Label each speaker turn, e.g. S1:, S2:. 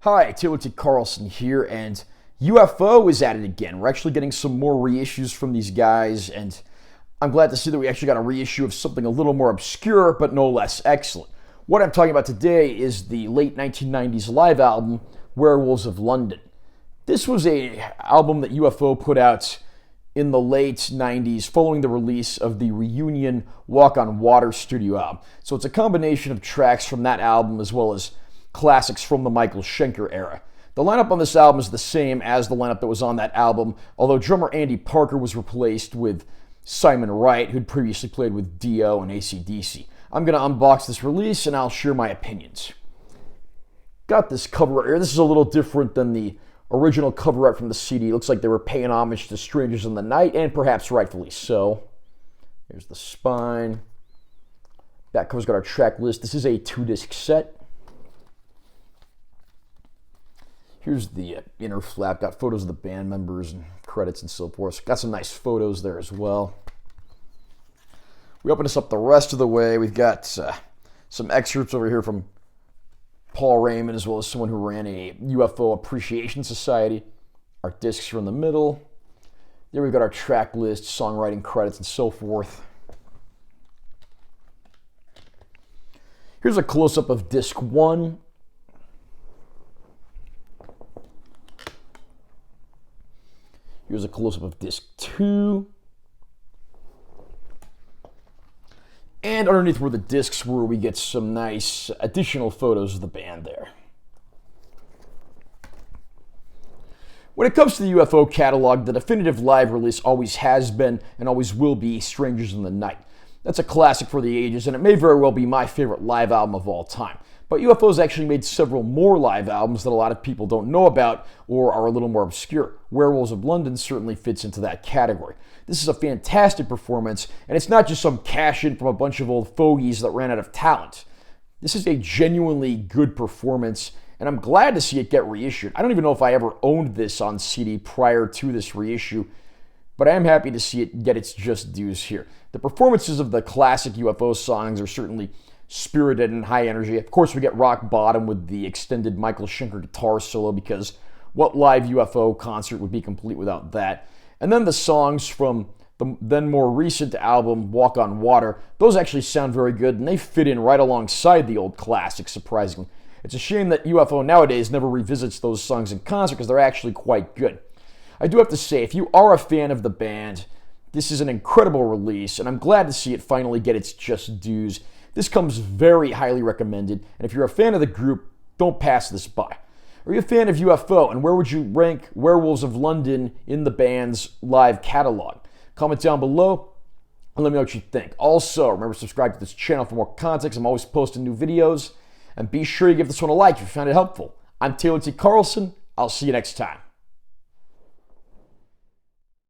S1: Hi, Taylor T. Carlson here, and UFO is at it again. We're actually getting some more reissues from these guys, and I'm glad to see that we actually got a reissue of something a little more obscure, but no less excellent. What I'm talking about today is the late 1990s live album, Werewolves of London. This was an album that UFO put out in the late 90s following the release of the reunion Walk on Water studio album. So it's a combination of tracks from that album as well as classics from the Michael Schenker era. The lineup on this album is the same as the lineup that was on that album, although drummer Andy Parker was replaced with Simon Wright, who'd previously played with Dio and AC/DC. I'm going to unbox this release and I'll share my opinions. Got this cover art here. This is a little different than the original cover art from the CD. It looks like they were paying homage to Strangers in the Night, and perhaps rightfully so. Here's the spine. Back cover's got our track list. This is a 2-disc set. Here's the inner flap. Got photos of the band members and credits and so forth. Got some nice photos there as well. We open this up the rest of the way. We've got some excerpts over here from Paul Raymond, as well as someone who ran a UFO Appreciation Society. Our discs are in the middle. There we've got our track list, songwriting credits, and so forth. Here's a close-up of disc 1. Here's a close-up of disc 2. And underneath where the discs were, we get some nice additional photos of the band there. When it comes to the UFO catalog, the definitive live release always has been and always will be Strangers in the Night. That's a classic for the ages, and it may very well be my favorite live album of all time. But UFO's actually made several more live albums that a lot of people don't know about or are a little more obscure. Werewolves of London certainly fits into that category. This is a fantastic performance, and it's not just some cash-in from a bunch of old fogies that ran out of talent. This is a genuinely good performance, and I'm glad to see it get reissued. I don't even know if I ever owned this on CD prior to this reissue, but I am happy to see it get its just dues here. The performances of the classic UFO songs are certainly spirited and high energy. Of course, we get rock bottom with the extended Michael Schenker guitar solo, because what live UFO concert would be complete without that? And then the songs from the then more recent album, Walk on Water, those actually sound very good, and they fit in right alongside the old classics, surprisingly. It's a shame that UFO nowadays never revisits those songs in concert, because they're actually quite good. I do have to say, if you are a fan of the band, this is an incredible release, and I'm glad to see it finally get its just dues. This comes very highly recommended, and if you're a fan of the group, don't pass this by. Are you a fan of UFO, and where would you rank Werewolves of London in the band's live catalog? Comment down below and let me know what you think. Also, remember to subscribe to this channel for more content. I'm always posting new videos, and be sure you give this one a like if you found it helpful. I'm Taylor T. Carlson. I'll see you next time.